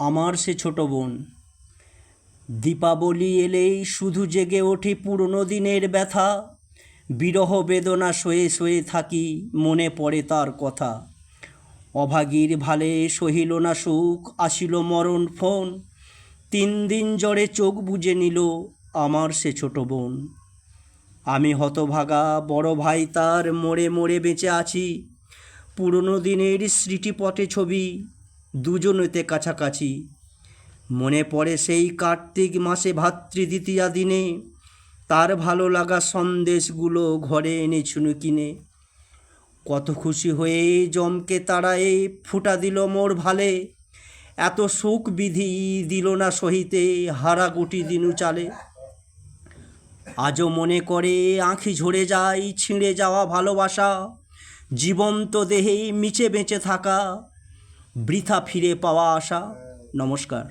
আমার সে ছোট বোন। দীপাবলি এলেই শুধু জেগে ওঠে পুরনো দিনের ব্যথা, বিরহ বেদনা সয়ে সয়ে থাকি, মনে পড়ে তার কথা। অভাগীর ভালে সহিল না সুখ, আসিল মরণ ফোন, 3 দিন জ্বরে চোখ বুজে নিল আমার সে ছোট বোন। আমি হতভাগা, বড় ভাই তার মরে মরে বেঁচে আছি, পুরনো দিনের স্মৃতিপটে ছবি, দুজনেতে কাছাকাছি। মনে পড়ে সেই কার্তিক মাসে ভাতৃদ্বিতীয়া দিনে, তার ভালো লাগা সন্দেশগুলো ঘরে এনেছিল কিনে। কত খুশি হয়ে জমকে তারায়ে ফুটা দিল মোর ভালে, এত সুখ বিধি দিল না সহিতে হারা গুটি দিনু চালে। আজও মনে করে আঁখি ঝরে যায় ছিঁড়ে যাওয়া ভালোবাসা, জীবন্ত দেহে মিচে বেঁচে থাকা, বৃথা ফিরে পাওয়া আশা। নমস্কার।